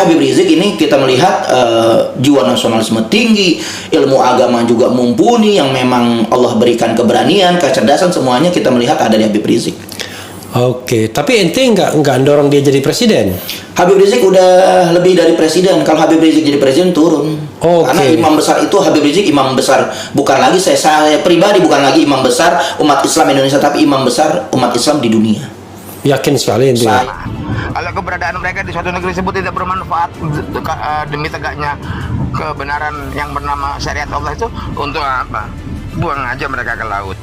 Habib Rizik ini kita melihat jiwa nasionalisme tinggi, ilmu agama juga mumpuni, yang memang Allah berikan keberanian, kecerdasan, semuanya kita melihat ada di Habib Rizik. Oke, tapi ente nggak dorong dia jadi presiden? Habib Rizik udah lebih dari presiden. Kalau Habib Rizik jadi presiden turun. Karena imam besar itu Habib Rizik imam besar, bukan lagi saya pribadi bukan lagi imam besar umat Islam Indonesia, tapi imam besar umat Islam di dunia. Yakin sekali ente. Kalau keberadaan mereka di suatu negeri tersebut tidak bermanfaat demi tegaknya kebenaran yang bernama syariat Allah, itu untuk apa? Buang aja mereka ke laut.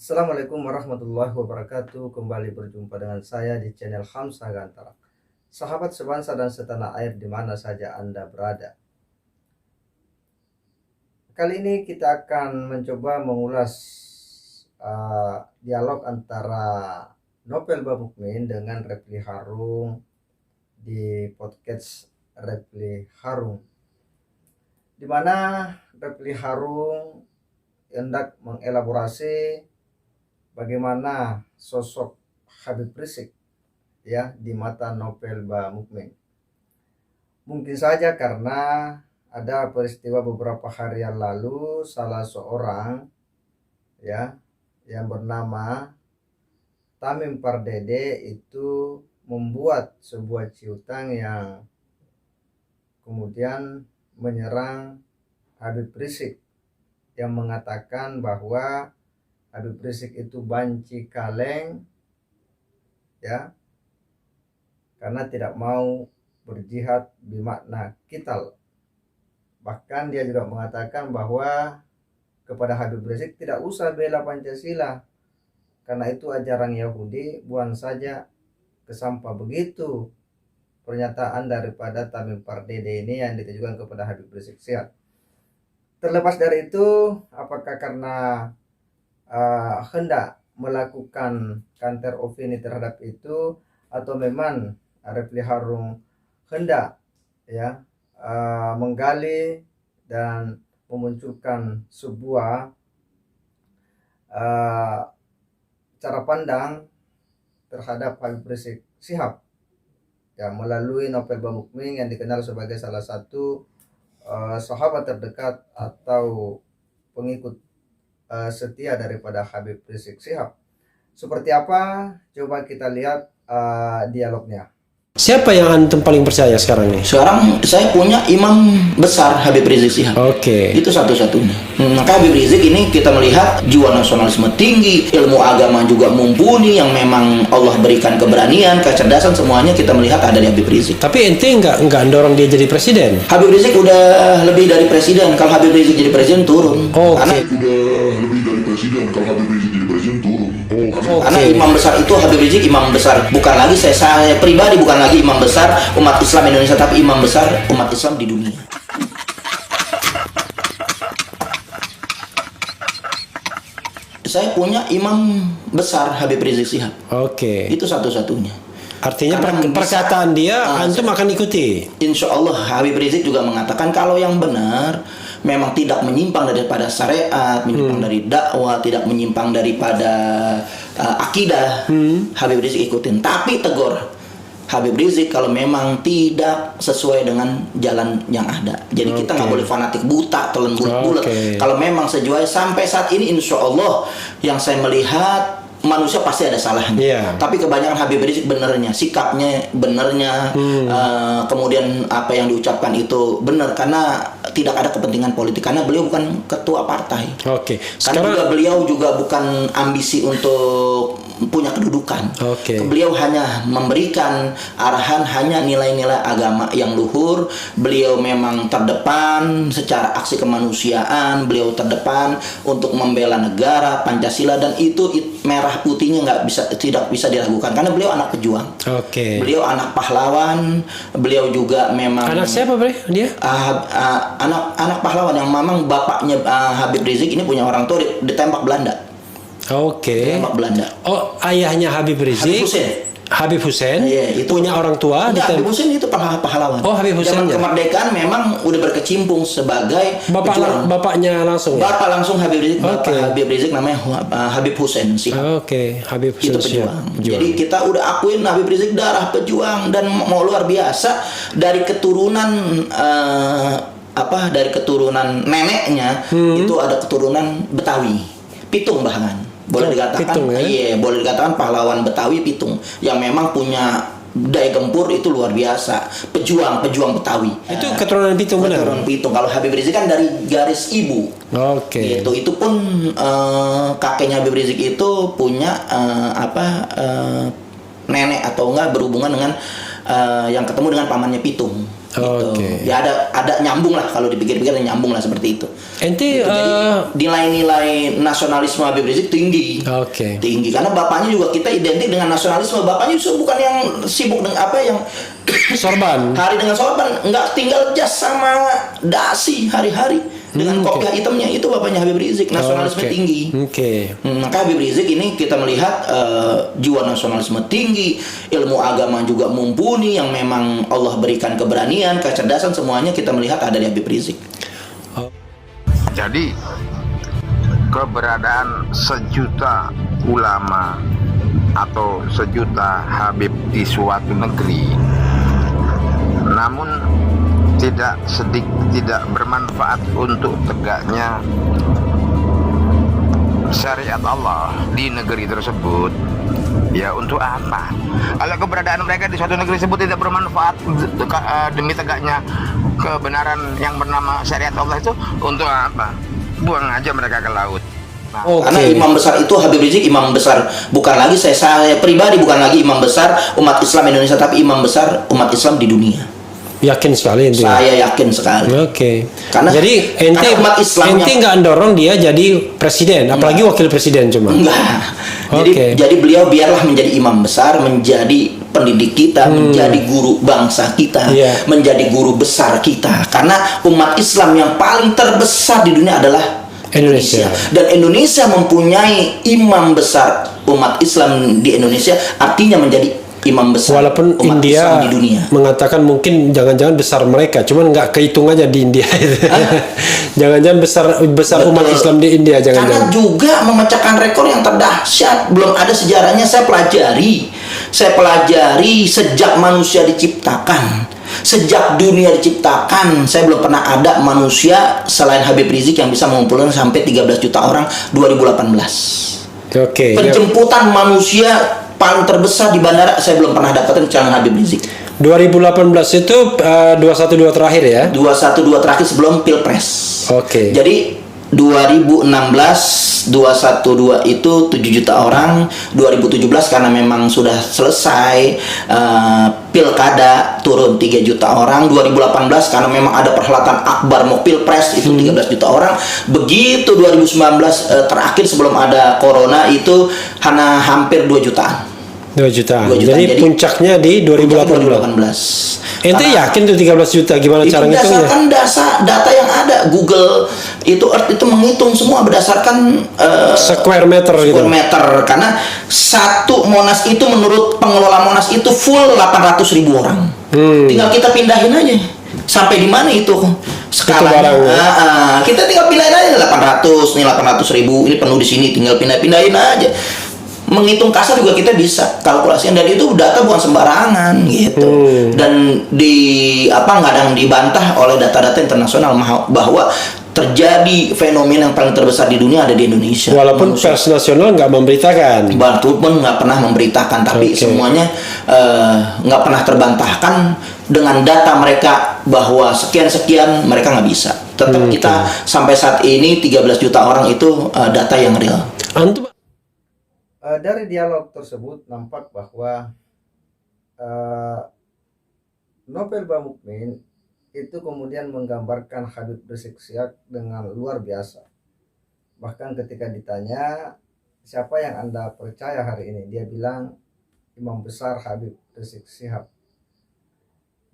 Assalamualaikum warahmatullahi wabarakatuh. Kembali berjumpa dengan saya di channel Hamzah Gantara. Sahabat sebangsa dan setanah air di mana saja Anda berada. Kali ini kita akan mencoba mengulas dialog antara Nopel Bamukmin dengan Refli Harun di podcast Refli Harun, di mana Refli Harun hendak mengelaborasi bagaimana sosok Habib Rizik ya di mata Nopel Bamukmin. Mungkin saja karena ada peristiwa beberapa hari yang lalu, salah seorang ya yang bernama Tamim Pardede itu membuat sebuah ciutan yang kemudian menyerang Habib Rizik, yang mengatakan bahwa Habib Rizik itu banci kaleng ya, karena tidak mau berjihad bermakna qital. Bahkan dia juga mengatakan bahwa kepada Habib Rizik tidak usah bela Pancasila, karena itu ajaran Yahudi, buang saja ke sampah. Begitu pernyataan daripada Tamim Pardede ini yang ditujukan kepada Habib Rizik Sihab. Terlepas dari itu, apakah karena hendak melakukan counter opini terhadap itu, atau memang Refli Harun hendak ya menggali dan memunculkan sebuah cara pandang terhadap Habib Rizik Sihab ya melalui Nopel Bamukmin yang dikenal sebagai salah satu sahabat terdekat atau pengikut setia daripada Habib Rizik Sihab. Seperti apa? Coba kita lihat dialognya. Siapa yang antum paling percaya sekarang nih? Sekarang saya punya imam besar Habib Rizik Sihab. Oke. Itu satu-satunya. Maka Habib Rizik ini kita melihat jiwa nasionalisme tinggi, ilmu agama juga mumpuni, yang memang Allah berikan keberanian, kecerdasan, semuanya kita melihat ada di Habib Rizik. Tapi ente nggak dorong dia jadi presiden? Habib Rizik udah lebih dari presiden. Kalau Habib Rizik jadi presiden turun. Oke. Udah lebih dari presiden. Kalau Habib Rizik jadi presiden turun. Karena imam besar itu Habib Rizik imam besar, bukan lagi saya pribadi bukan lagi imam besar umat Islam Indonesia, tapi imam besar umat Islam di dunia. Saya punya imam besar Habib Rizik Sihab. Oke. Itu satu-satunya. Artinya perkataan dia antum akan ikuti. Insya Allah Habib Rizik juga mengatakan kalau yang benar memang tidak menyimpang daripada syariat, menyimpang dari dakwah, tidak menyimpang daripada akidah, Habib Rizik ikutin. Tapi tegur Habib Rizik kalau memang tidak sesuai dengan jalan yang ada. Jadi kita nggak boleh fanatik buta, telan bulat-bulat. Kalau memang sesuai sampai saat ini, insya Allah yang saya melihat manusia pasti ada salahnya. Tapi kebanyakan Habib Rizik benernya, sikapnya benernya, kemudian apa yang diucapkan itu benar, karena tidak ada kepentingan politik, karena beliau bukan ketua partai. Karena juga beliau juga bukan ambisi untuk punya kedudukan. Beliau hanya memberikan arahan, hanya nilai-nilai agama yang luhur. Beliau memang terdepan secara aksi kemanusiaan, beliau terdepan untuk membela negara, Pancasila, dan itu merah putihnya tidak bisa diragukan, karena beliau anak pejuang. Beliau anak pahlawan, beliau juga memang anak siapa dia? Anak pahlawan yang memang bapaknya Habib Rizik ini punya orang tua ditembak Belanda. Oke. Tembak Belanda. Oh, ayahnya Habib Rizik. Habib Hussein. Iya, itu punya orang tua. Enggak, Habib Hussein itu pahlawan. Oh, Habib Hussein. Zaman kemerdekaan memang udah berkecimpung sebagai pejuang. Bapaknya langsung. Bapak langsung Habib Rizik. Oke. Bapak Habib Rizik namanya Habib Hussein sih. Oke, Habib Hussein. Itu pejuang. Jadi kita udah akuin Habib Rizik darah pejuang dan mau luar biasa dari keturunan dari keturunan neneknya itu ada keturunan Betawi, Pitung bahkan. Boleh dikatakan, Pitung, ya? Iya, boleh dikatakan pahlawan Betawi Pitung yang memang punya daya gempur itu luar biasa, pejuang Betawi. Itu keturunan Pitung benar? Keturunan Pitung. Kalau Habib Rizik kan dari garis ibu. Oke. Itu pun kakeknya Habib Rizik itu punya nenek atau enggak berhubungan dengan yang ketemu dengan pamannya Pitung. Gitu. Oke. Ya ada nyambung lah, kalau dipikir-pikir nyambung lah seperti itu. Ente Jadi nilai-nilai nasionalisme Habib Rizik tinggi. Oke. Tinggi karena bapaknya juga kita identik dengan nasionalisme. Bapaknya justru bukan yang sibuk dengan yang sorban. hari dengan sorban, enggak tinggal jas sama dasi hari-hari dengan kopiah hitamnya. Itu bapaknya Habib Rizik, nasionalisme tinggi. Maka Habib Rizik ini kita melihat jiwa nasionalisme tinggi, ilmu agama juga mumpuni yang memang Allah berikan keberanian, kecerdasan, semuanya kita melihat ada di Habib Rizik. Jadi keberadaan sejuta ulama atau sejuta Habib di suatu negeri, namun tidak bermanfaat untuk tegaknya syariat Allah di negeri tersebut, ya untuk apa? Kalau keberadaan mereka di suatu negeri tersebut tidak bermanfaat demi tegaknya kebenaran yang bernama syariat Allah itu, untuk apa? Buang aja mereka ke laut. Nah, Karena imam besar itu Habib Rizik imam besar, bukan lagi saya pribadi bukan lagi imam besar umat Islam Indonesia, tapi imam besar umat Islam di dunia. Yakin sekali itu. Saya yakin sekali. Oke. Karena jadi ente umat Islam nggak dorong dia jadi presiden, apalagi wakil presiden cuma. Enggak. Jadi beliau biarlah menjadi imam besar, menjadi pendidik kita, menjadi guru bangsa kita, menjadi guru besar kita. Karena umat Islam yang paling terbesar di dunia adalah Indonesia. Dan Indonesia mempunyai imam besar umat Islam di Indonesia, artinya menjadi imam besar. Walaupun umat India Islam di dunia mengatakan mungkin jangan-jangan besar mereka, cuman nggak kehitung aja di India. Jangan-jangan besar umat Islam di India, Karena juga memecahkan rekor yang terdahsyat, belum ada sejarahnya. Saya pelajari sejak manusia diciptakan, sejak dunia diciptakan, saya belum pernah ada manusia selain Habib Rizik yang bisa mengumpulkan sampai 13 juta orang 2018. Penjemputan manusia paling terbesar di bandara saya belum pernah dapatkan channel Habib Rizik. 2018 itu 212 terakhir ya? 212 terakhir sebelum Pilpres. Jadi 2016 212 itu 7 juta orang, 2017 karena memang sudah selesai pilkada turun 3 juta orang, 2018 karena memang ada perhelatan akbar mau Pilpres itu 13 juta orang. Begitu 2019 terakhir sebelum ada corona itu hanya hampir 2 jutaan. 2 jutaan. Jadi puncaknya di 2018. Ente yakin tuh 13 juta gimana cara ngitungnya? Berdasarkan data yang ada, Google itu menghitung semua berdasarkan square meter gitu. Karena satu Monas itu menurut pengelola Monas itu full 800.000 orang. Tinggal kita pindahin aja. Sampai di mana itu skalanya? Kita tinggal pindahin aja 800, nih 800.000, ini penuh di sini, tinggal pindahin aja. Menghitung kasar juga kita bisa kalkulasikan, dan itu data bukan sembarangan gitu. Dan kadang dibantah oleh data-data internasional bahwa terjadi fenomena yang paling terbesar di dunia ada di Indonesia. Walaupun pers nasional nggak memberitakan. Bantu pun nggak pernah memberitakan, tapi semuanya nggak pernah terbantahkan dengan data mereka bahwa sekian mereka nggak bisa. Tetap kita sampai saat ini 13 juta orang itu data yang real. Dari dialog tersebut nampak bahwa Nobel Bamukmin itu kemudian menggambarkan Habib Rizik Syihab dengan luar biasa. Bahkan ketika ditanya siapa yang Anda percaya hari ini, dia bilang Imam Besar Habib Rizik Syihab.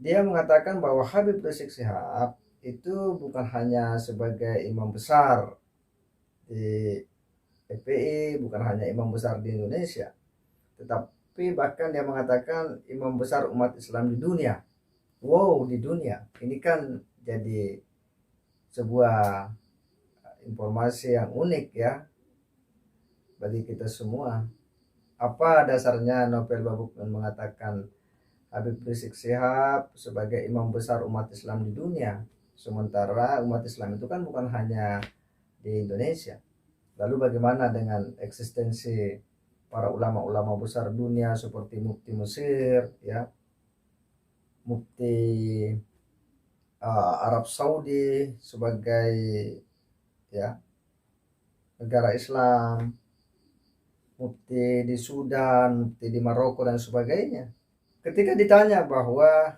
Dia mengatakan bahwa Habib Rizik Syihab itu bukan hanya sebagai imam besar di FPI, bukan hanya imam besar di Indonesia, tetapi bahkan dia mengatakan imam besar umat Islam di dunia. Wow, di dunia. Ini kan jadi sebuah informasi yang unik ya bagi kita semua. Apa dasarnya Novel Baswedan mengatakan Habib Rizik Syihab sebagai imam besar umat Islam di dunia, sementara umat Islam itu kan bukan hanya di Indonesia. Lalu bagaimana dengan eksistensi para ulama-ulama besar dunia seperti Mufti Mesir, ya, Mufti Arab Saudi sebagai ya negara Islam, Mufti di Sudan, Mufti di Maroko dan sebagainya. Ketika ditanya bahwa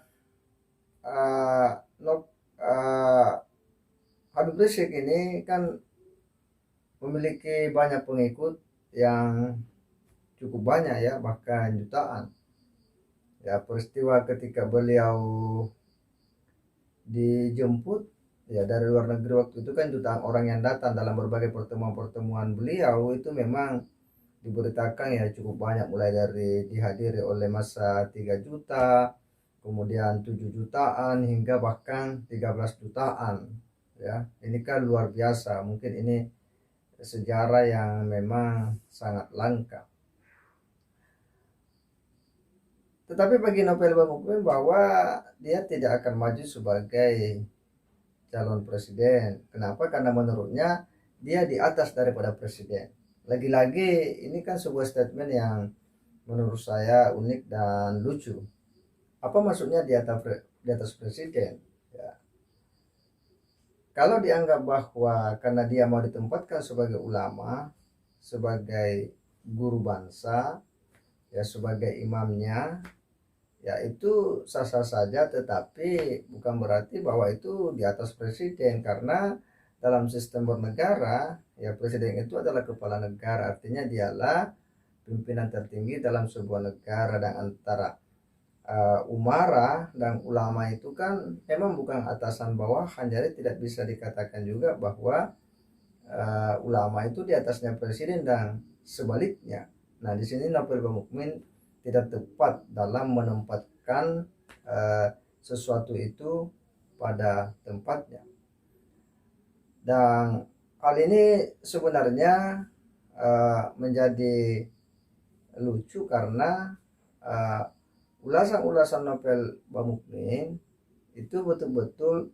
Habib Rizik ini kan memiliki banyak pengikut yang cukup banyak ya, bahkan jutaan. Ya, peristiwa ketika beliau dijemput ya dari luar negeri waktu itu kan jutaan orang yang datang dalam berbagai pertemuan-pertemuan beliau itu memang diberitakan ya cukup banyak, mulai dari dihadiri oleh massa 3 juta, kemudian 7 jutaan hingga bahkan 13 jutaan ya. Ini kan luar biasa, mungkin ini sejarah yang memang sangat langka. Tetapi bagi Novel Baswedan bahwa dia tidak akan maju sebagai calon presiden. Kenapa? Karena menurutnya dia di atas daripada presiden. Lagi-lagi ini kan sebuah statement yang menurut saya unik dan lucu. Apa maksudnya di atas presiden? Ya. Kalau dianggap bahwa karena dia mau ditempatkan sebagai ulama, sebagai guru bangsa, ya sebagai imamnya, ya itu sah-sah saja, tetapi bukan berarti bahwa itu di atas presiden, karena dalam sistem bernegara ya presiden itu adalah kepala negara, artinya dialah pimpinan tertinggi dalam sebuah negara, dan antara umara dan ulama itu kan memang bukan atasan bawahan, jadi tidak bisa dikatakan juga bahwa ulama itu di atasnya presiden dan sebaliknya. Nah, di sini Novel Baswedan tidak tepat dalam menempatkan sesuatu itu pada tempatnya. Dan hal ini sebenarnya menjadi lucu karena ulasan-ulasan Novel Baswedan itu betul-betul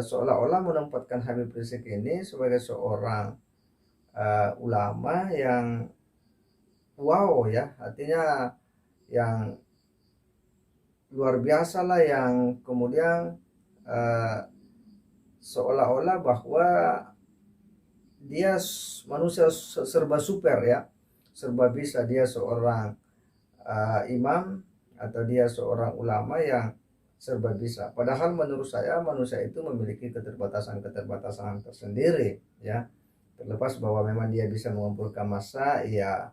seolah-olah menempatkan Habib Rizik ini sebagai seorang ulama yang wow ya, artinya yang luar biasa lah, yang kemudian seolah-olah bahwa dia manusia serba super ya, serba bisa, dia seorang imam atau dia seorang ulama yang serba bisa. Padahal menurut saya manusia itu memiliki keterbatasan tersendiri ya, terlepas bahwa memang dia bisa mengumpulkan massa ya,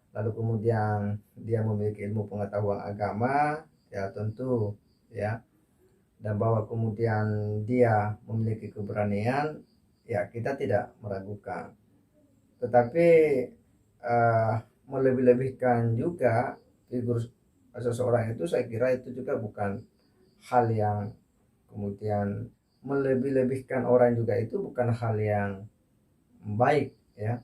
lalu kemudian dia memiliki ilmu pengetahuan agama ya tentu ya, dan bahwa kemudian dia memiliki keberanian ya kita tidak meragukan. Tetapi melebih-lebihkan juga figur seseorang itu, saya kira itu juga bukan hal yang kemudian melebih-lebihkan orang juga, itu bukan hal yang baik ya.